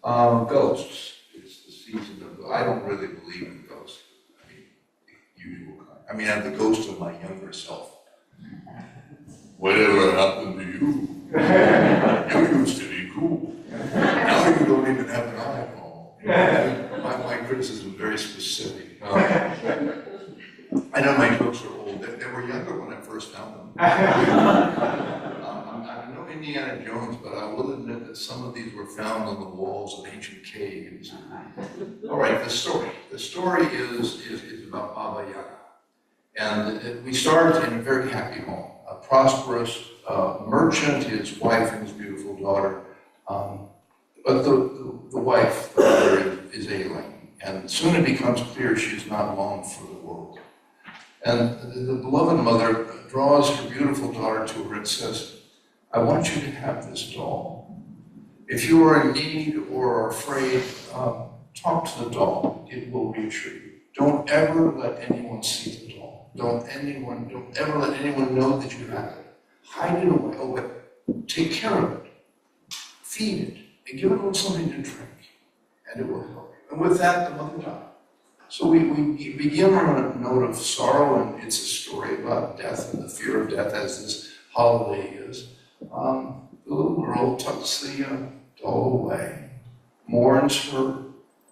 Ghosts. It's the season of, I don't really believe in ghosts. I mean, the usual kind. I mean, I'm the ghost of my younger self. Whatever happened to you? You used to be cool. Now you don't even have an eyeball. My criticism is very specific. I know my jokes are old. They were younger when I first found them. I'm no Indiana Jones, but I will admit that some of these were found on the walls of ancient caves. All right, the story. The story is about Baba Yaga. And we start in a very happy home. A prosperous merchant, his wife and his beautiful daughter. But the wife, the mother, is ailing. And soon it becomes clear she is not long for the world. And the beloved mother draws her beautiful daughter to her and says, I want you to have this doll. If you are in need or are afraid, talk to the doll. It will reassure you. Don't ever let anyone see the doll. Don't ever let anyone know that you have it. Hide it away. Oh, but take care of it. Feed it. And give it a little something to drink. And it will help you. And with that, the mother died. So we begin on a note of sorrow, and it's a story about death and the fear of death, as this holiday is. The little girl tucks the doll away, mourns her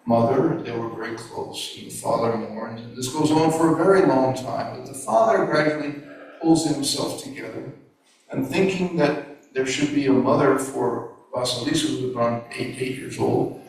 mother. They were very close, and the father mourns. And this goes on for a very long time, but the father gradually pulls himself together, and thinking that there should be a mother for Vasilisa, who was around 8 years old,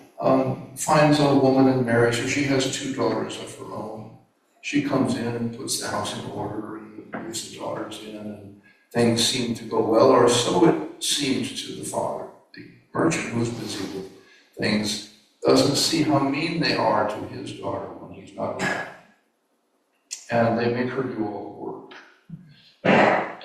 finds a woman and marries her. She has 2 daughters of her own. She comes in and puts the house in order and moves the daughters in, and things seem to go well, or so it seemed to the father. The merchant, who's busy with things, doesn't see how mean they are to his daughter when he's not around. And they make her do all the work.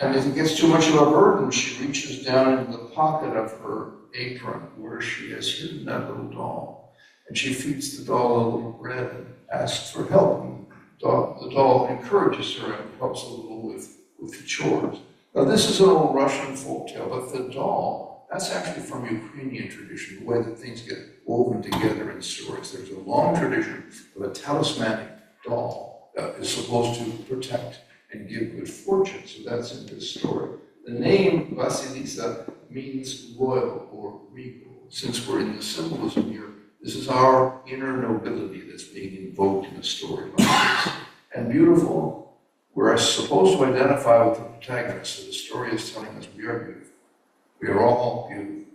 And if it gets too much of a burden, she reaches down into the pocket of her apron where she has hidden that little doll. And she feeds the doll a little bread and asks for help. And the doll encourages her and helps a little with the chores. Now, this is an old Russian folktale, but the doll, that's actually from Ukrainian tradition, the way that things get woven together in stories. There's a long tradition of a talismanic doll that is supposed to protect and give good fortune. So that's in this story. The name Vasilisa means royal or regal. Since we're in the symbolism here, this is our inner nobility that's being invoked in a story like this. And beautiful, we're supposed to identify with the protagonist. So the story is telling us we are beautiful. We are all beautiful,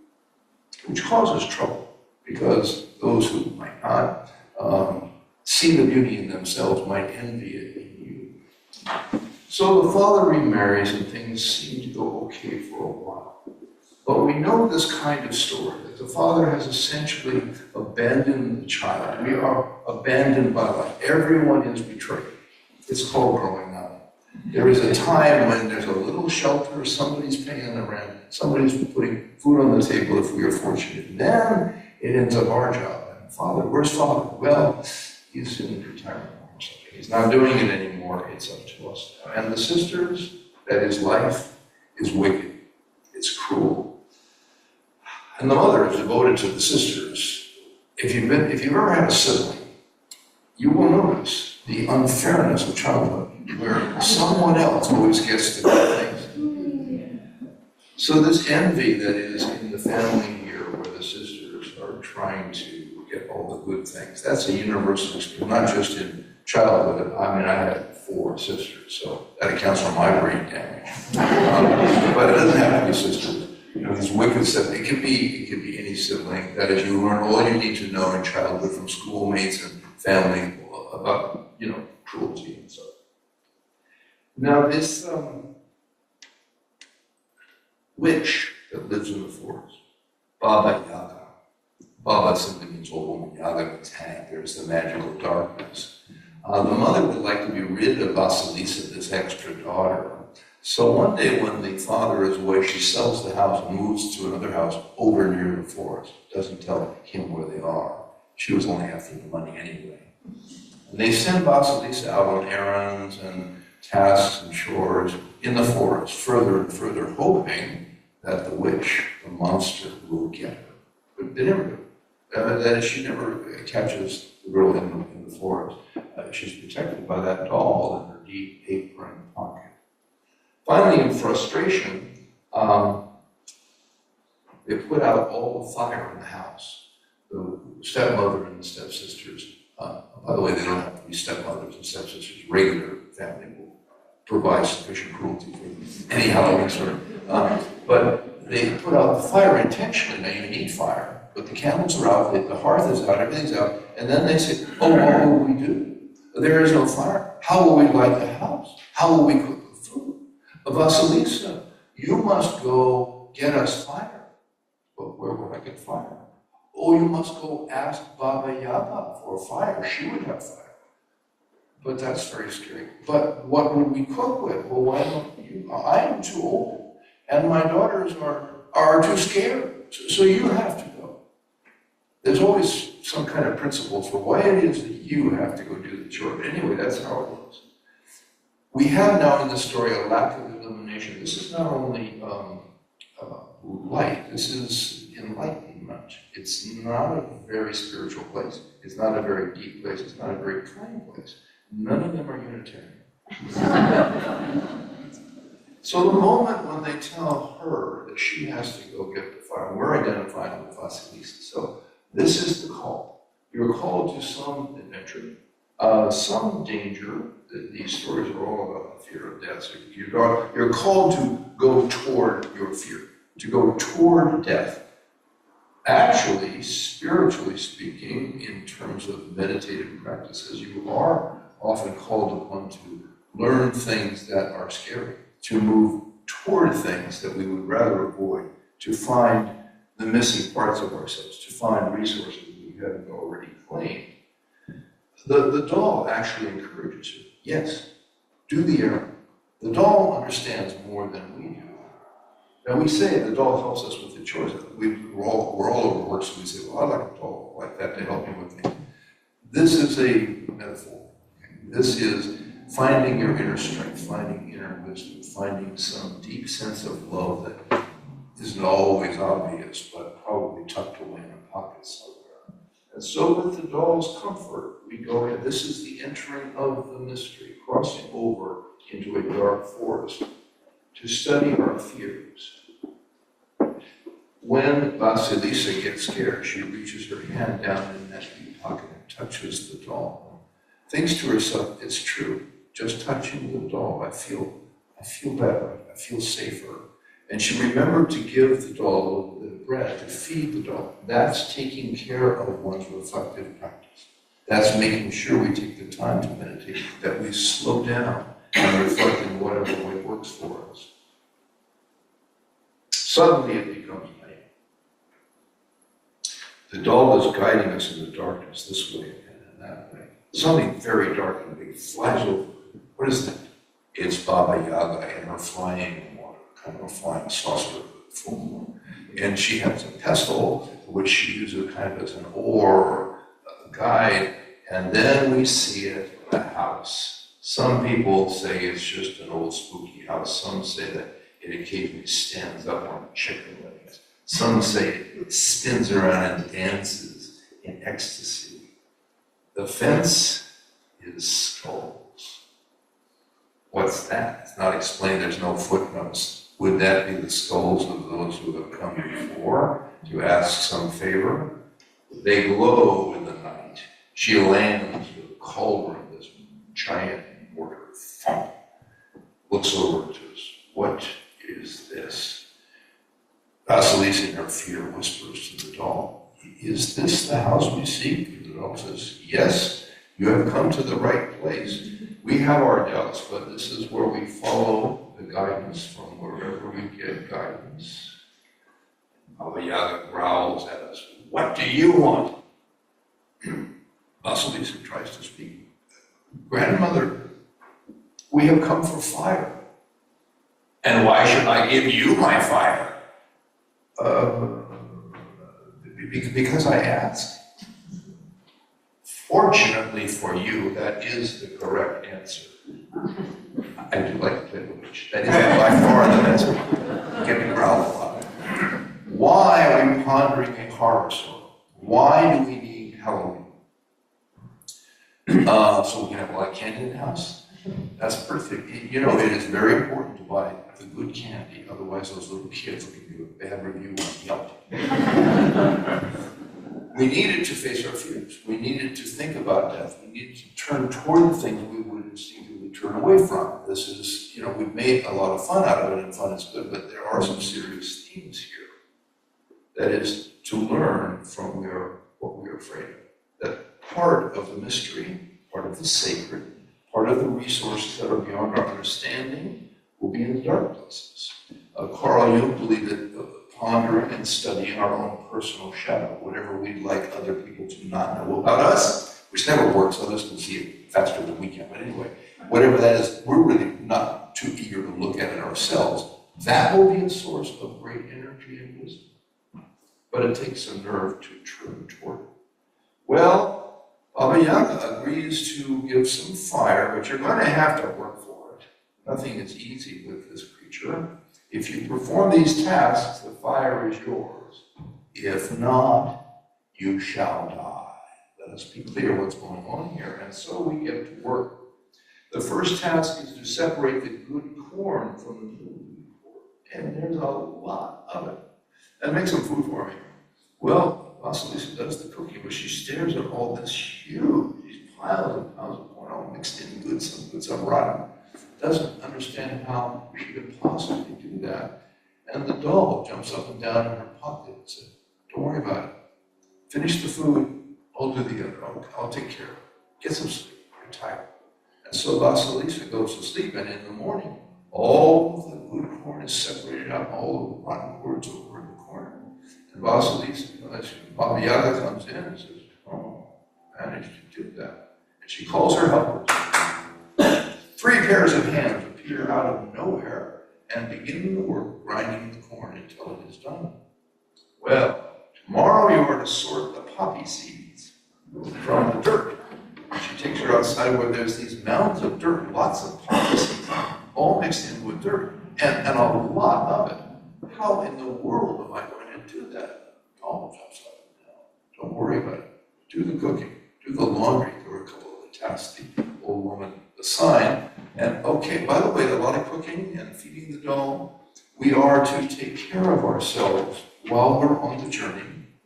which causes trouble because those who might not see the beauty in themselves might envy it in you. So the father remarries and things seem to go okay for a while. But we know this kind of story, that the father has essentially abandoned the child. We are abandoned by life. Everyone is betrayed. It's called growing up. There is a time when there's a little shelter, somebody's paying the rent, somebody's putting food on the table if we are fortunate. And then it ends up our job. And father, where's father? Well, he's in retirement or something. He's not doing it anymore. It's up to us now. And the sisters, that is life, is wicked. It's cruel. And the mother is devoted to the sisters. If you've ever had a sibling, you will notice the unfairness of childhood, where someone else always gets the good things. So this envy that is in the family here, where the sisters are trying to get all the good things, that's a universal experience, not just in childhood. I mean, I had 4 sisters, so that accounts for my brain damage. But it doesn't have to be sisters. You know, these wicked stuff, it could be any sibling. That is, you learn all you need to know in childhood from schoolmates and family about, cruelty and stuff. Now this witch that lives in the forest, Baba Yaga. Baba simply means old woman, Yaga means hang. There's the magical darkness. The mother would like to be rid of Vasilisa, this extra daughter. So one day when the father is away, she sells the house and moves to another house over near the forest. Doesn't tell him where they are. She was only after the money anyway. And they send Vasilisa out on errands and tasks and chores in the forest, further and further, hoping that the witch, the monster, will get her. But they never do. That she never catches the girl in the forest. She's protected by that doll in her deep apron pocket. Finally, in frustration, they put out all the fire in the house. The stepmother and the stepsisters, by the way, they don't have to be stepmothers and stepsisters. Regular family will provide sufficient cruelty for any Halloween story. But they put out the fire intentionally. Now you need fire, but the candles are out, the hearth is out, everything's out, and then they say, oh, what will we do? There is no fire. How will we light the house? How will we cook the food? Vasilisa, you must go get us fire. But where would I get fire? Oh, you must go ask Baba Yaga for fire. She would have fire. But that's very scary. But what would we cook with? Well, why don't you? I am too old, and my daughters are too scared. So you have to go. There's always some kind of principle for why it is that you have to go do the chore. But anyway, that's how it goes. We have now in this story a lack of illumination. This is not only light, this is enlightenment. It's not a very spiritual place. It's not a very deep place. It's not a very kind place. None of them are Unitarian. So the moment when they tell her that she has to go get the fire, we're identifying with Vasilisa. So this is the call. You're called to some adventure, some danger. These stories are all about the fear of death. So you're called to go toward your fear, to go toward death. Actually, spiritually speaking, in terms of meditative practices, you are often called upon to learn things that are scary, to move toward things that we would rather avoid, to find the missing parts of ourselves, to find resources we haven't already claimed. The doll actually encourages her. Yes, do the errand. The doll understands more than we do. Now we say the doll helps us with the chores. We're all overworked, so we say, well, I like a doll like that to help me with things. This is a metaphor. This is finding your inner strength, finding inner wisdom, finding some deep sense of love that isn't always obvious, but probably tucked away in a pocket somewhere. And so with the doll's comfort, we go ahead. This is the entering of the mystery, crossing over into a dark forest to study our fears. When Vasilisa gets scared, she reaches her hand down in that deep pocket and touches the doll. Thinks to herself, it's true. Just touching the doll, I feel better, I feel safer. And she remembered to give the doll a little bit of bread, to feed the doll. That's taking care of one's reflective practice. That's making sure we take the time to meditate, that we slow down and reflect in whatever way works for us. Suddenly it becomes night. The doll is guiding us in the darkness this way and that way. Something very dark and big flies over. What is that? It's Baba Yaga and her flying water, kind of a flying saucer full. And she has a pestle, which she uses kind of as an oar or a guide. And then we see it, a house. Some people say it's just an old spooky house. Some say that it occasionally stands up on chicken legs. Some say it spins around and dances in ecstasy. The fence is skulls. What's that? It's not explained, there's no footnotes. Would that be the skulls of those who have come before to ask some favor? They glow in the night. She lands with a cauldron, this giant mortar thump. Looks over to us. What is this? Vasilisa, in her fear, whispers to the doll, is this the house we seek? The doll says, yes, you have come to the right place. We have our doubts, but this is where we follow the guidance from wherever we get guidance. Baba Yaga growls at us, what do you want? Vasilisa tries to speak. Grandmother, we have come for fire. And why should I give you my fire? Because I asked. Fortunately for you, that is the correct answer. I do like to play the witch. That is by far the best. Get me growl a lot. Why are we pondering a horror story? Why do we need Halloween? So we can have a lot of candy in the house. That's perfect. You know, it is very important to buy the good candy, otherwise those little kids will give you a bad review on Yelp. We needed to face our fears. We needed to think about death. We needed to turn toward the things we would instinctively turn away from. This is, you know, we've made a lot of fun out of it, and fun is good, but there are some serious themes here. That is, to learn from what we are afraid of. That part of the mystery, part of the sacred, part of the resources that are beyond our understanding will be in the dark places. Carl Jung believed that pondering and studying our own personal shadow, whatever we'd like other people to not know about us, which never works, others can see it faster than we can, but anyway, whatever that is, we're really not too eager to look at it ourselves. That will be a source of great energy and wisdom. But it takes a nerve to turn toward it. Well, Baba Yaga agrees to give some fire, but you're going to have to work for it. Nothing is easy with this creature. If you perform these tasks, the fire is yours. If not, you shall die. Let us be clear what's going on here. And so we get to work. The first task is to separate the good corn from the mildewy corn. And there's a lot of it. And make some food for me. Well, Vasilisa does the cooking, but she stares at all this huge, these piles and piles of corn, all mixed in, good, some rotten. Doesn't understand how she could possibly do that. And the doll jumps up and down in her pocket and says, don't worry about it. Finish the food, I'll do the other. I'll take care of it. Get some sleep, you're tired. And so Vasilisa goes to sleep, and in the morning, all of the good corn is separated out, all of the rotten corns over in the corner. And Vasilisa, Baba Yaga comes in and says, oh, I managed to do that. And she calls her helpers. 3 pairs of hands appear out of nowhere and begin the work grinding the corn until it is done. Well, tomorrow you are to sort the poppy seeds from the dirt. She takes her outside where there's these mounds of dirt, lots of poppy seeds, all mixed in with dirt, and a lot of it. How in the world am I going to do that? All jumps up and down. Don't worry about it. Do the cooking, do the laundry. There were a couple of the tasks the old woman assigned. And okay, by the way, a lot of cooking and feeding the doll. We are to take care of ourselves while we're on the journey.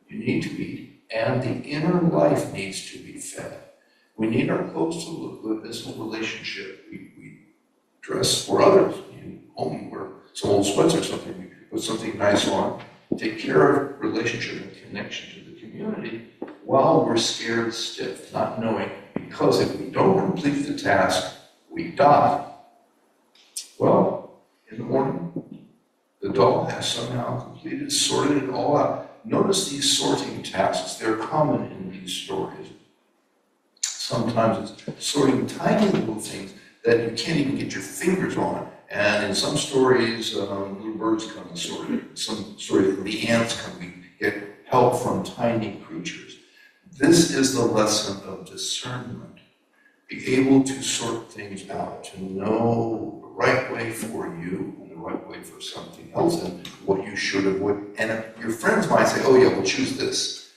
You need to eat, and the inner life needs to be fed. We need our clothes to look good. This whole relationship. We dress for others. Only wear some old sweats or something. We put something nice on. Take care of relationship and connection to the community while we're scared stiff, not knowing. Because if we don't complete the task, we die. Well, in the morning, the doll has somehow completed, sorted it all out. Notice these sorting tasks. They're common in these stories. Sometimes it's sorting tiny little things that you can't even get your fingers on. And in some stories, little birds come and sort it. In some stories, the ants come. We get help from tiny creatures. This is the lesson of discernment. Be able to sort things out, to know the right way for you and the right way for something else, and what you should avoid. And your friends might say, oh yeah, we'll choose this.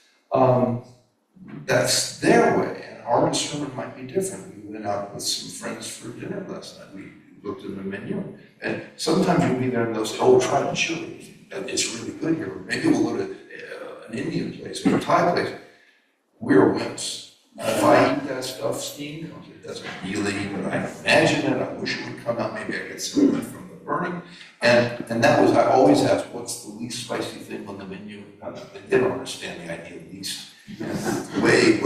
That's their way. Our discernment might be different. We went out with some friends for dinner last night. We looked at the menu, and sometimes you'll be there and they'll say, oh, try the chili. It's really good here. Maybe we'll go to an Indian place or a Thai place. We're wimps. If I eat that stuff steamed, it doesn't really, but I imagine it. I wish it would come out. Maybe I get some of it from the burning. And that was, I always ask, what's the least spicy thing on the menu? They don't understand the idea of least. Way.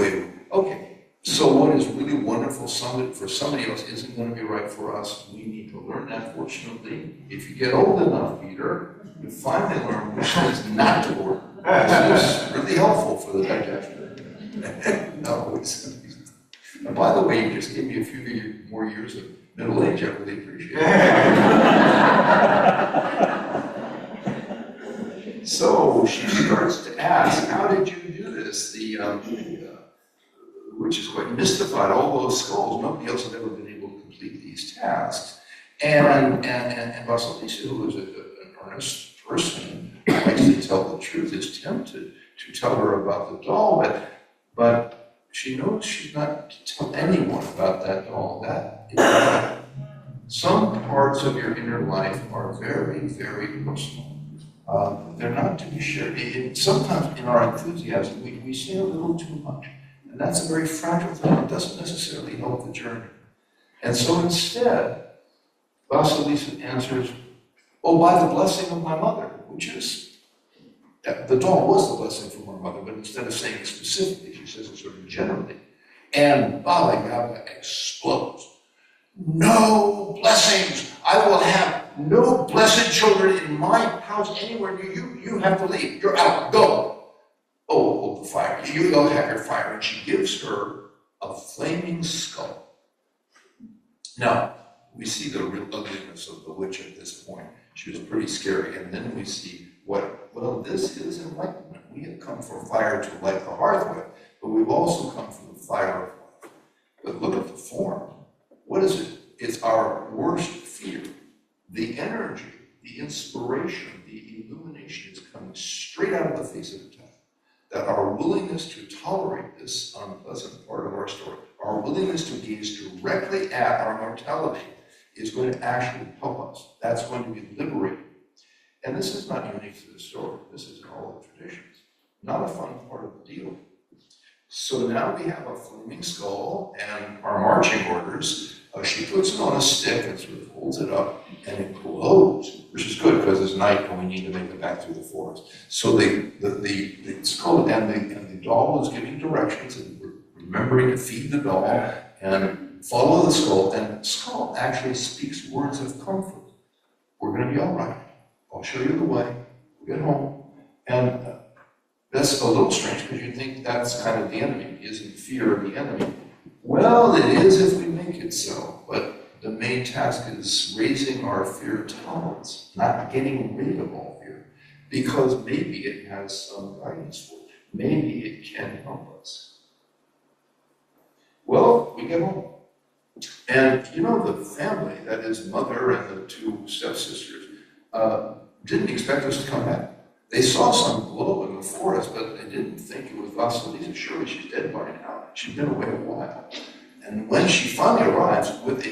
Okay. So what is really wonderful for somebody else isn't going to be right for us. We need to learn that, fortunately. If you get old enough, Peter, you finally learn which is not to work. This is really helpful for the digestion. No, and by the way, you just gave me a few more years of middle age. I really appreciate it. So she starts to ask, how did you do this? Which is quite mystified, all those skulls, nobody else had ever been able to complete these tasks. And Vasilisa, who is an earnest person, likes to tell the truth, is tempted to tell her about the doll, but she knows she's not to tell anyone about that doll. That is bad. Some parts of your inner life are very, very personal. They're not to be shared. Sometimes in our enthusiasm, we say a little too much. And that's a very fragile thing. It doesn't necessarily help the journey. And so instead, Vasilisa answers, oh, by the blessing of my mother, which is, the doll was the blessing from her mother, but instead of saying it specifically, she says it sort of generally. And Baba Yaga explodes. No blessings! I will have no blessed children in my house anywhere near you. You have to leave. You're out. Go. Oh, hold the fire. You go have your fire. And she gives her a flaming skull. Now, we see the real ugliness of the witch at this point. She was pretty scary. And then we see well, this is enlightenment. We have come for fire to light the hearth with, but we've also come for the fire of life. But look at the form. What is it? It's our worst fear. The energy, the inspiration, the illumination is coming straight out of the face of the death. That our willingness to tolerate this unpleasant part of our story, our willingness to gaze directly at our mortality is going to actually help us. That's going to be liberating. And this is not unique to the story. This is in all the traditions. Not a fun part of the deal. So now we have a flaming skull and our marching orders. She puts it on a stick and sort of holds it up, and it glows, which is good because it's night and we need to make it back through the forest. So the skull and the doll is giving directions and remembering to feed the doll and follow the skull. And the skull actually speaks words of comfort. We're going to be all right. I'll show you the way. We'll get home. And that's a little strange because you think that's kind of the enemy. Isn't fear of the enemy? Well, it is if we make it so, but the main task is raising our fear tolerance, not getting rid of all fear, because maybe it has some guidance for it. Maybe it can help us. Well, we get home. And you know, the family, that is mother and the two stepsisters, didn't expect us to come back. They saw some glow in the forest, but they didn't think it was Vasilisa. Surely she's dead by now. She'd been away a while. And when she finally arrives with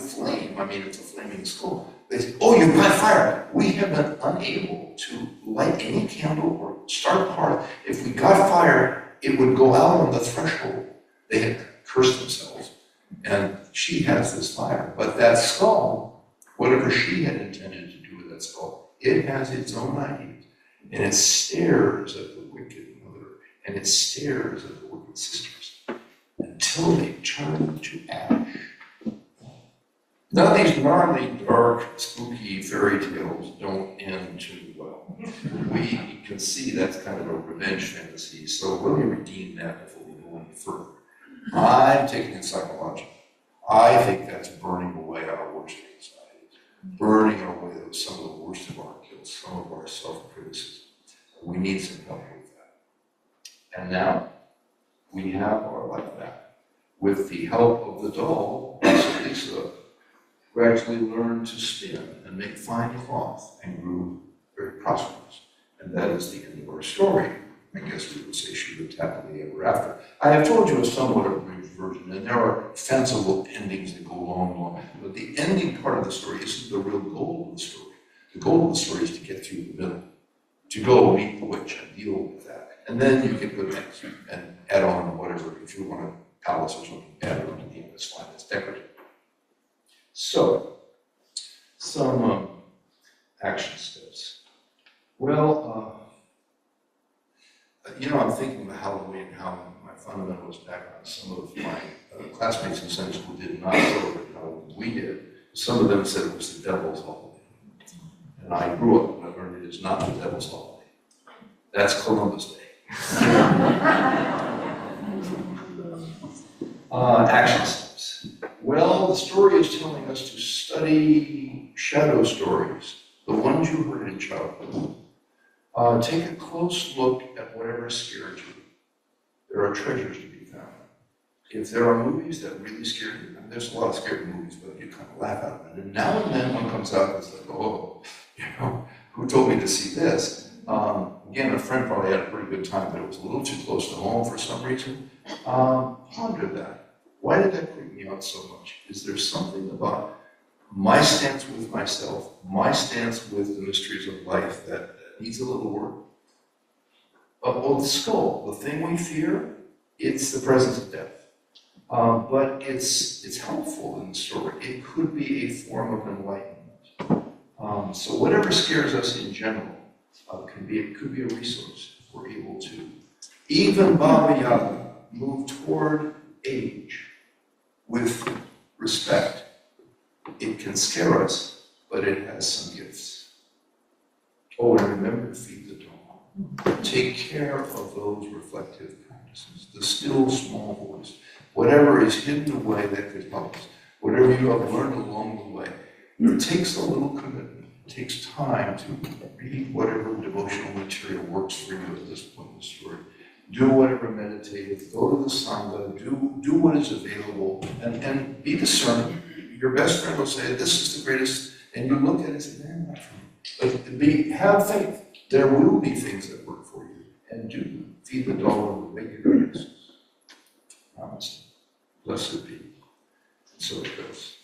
flame, I mean, it's a flaming skull, they say, oh, you've got fire. We have been unable to light any candle or start the hearth. If we got fire, it would go out on the threshold. They had cursed themselves. And she has this fire. But that skull, whatever she had intended to do with that skull, it has its own ideas. And it stares at the wicked mother, and it stares at the wicked sisters, until they turn to ash. Now these gnarly, dark, spooky fairy tales don't end too well. We can see that's kind of a revenge fantasy, so let me redeem that before we go any further. I'm taking it psychological. I think that's burning away our worst anxieties, burning away some of the worst of our guilt, some of our self-criticism. We need some help with that. And now we have our life back. With the help of the doll, Vasilisa gradually learned to spin and make fine cloth and grew very prosperous. And that is the end of our story. I guess we would say she lived happily ever after. I have told you a somewhat abridged version, and there are fanciful endings that go long, but the ending part of the story isn't the real goal of the story. The goal of the story is to get through the middle, to go meet the witch and deal with that. And then you can go next and add on whatever, if you want a palace or something, add it on to the end, it's fine, it's decorative. So, some action steps. Well, you know, I'm thinking about Halloween, how my fundamentalist background, some of my classmates in Sunday school did not celebrate Halloween. We did. Some of them said it was the devil's holiday. And I grew up and I learned it is not the devil's holiday. That's Columbus Day. Action steps. Well, the story is telling us to study shadow stories, the ones you heard in childhood. Take a close look at whatever scared you. There are treasures to be found. If there are movies that really scare you, and there's a lot of scary movies, but you kind of laugh at them. And now and then one comes out and it's like, oh, you know, who told me to see this? Again, a friend probably had a pretty good time, but it was a little too close to home for some reason. Ponder that. Why did that creep me out so much? Is there something about my stance with myself, my stance with the mysteries of life that needs a little work? Oh, the skull, the thing we fear, it's the presence of death. But it's helpful in the story. It could be a form of enlightenment. So whatever scares us in general could be a resource if we're able to. Even Baba Yaga move toward age with respect. It can scare us, but it has some gifts. Oh, and remember to feed the dog. Take care of those reflective practices, the still small voice. Whatever is hidden away that could help us, whatever you have learned along the way, it takes a little commitment. It takes time to read whatever devotional material works for you at this point in the story. Do whatever meditative, go to the Sangha, do what is available, and be discerning. Your best friend will say, this is the greatest, and you look at it and say, man, not for me. But have faith. There will be things that work for you, and do them. Feed the dog on a regular basis. Namaste. Blessed be. And so it goes.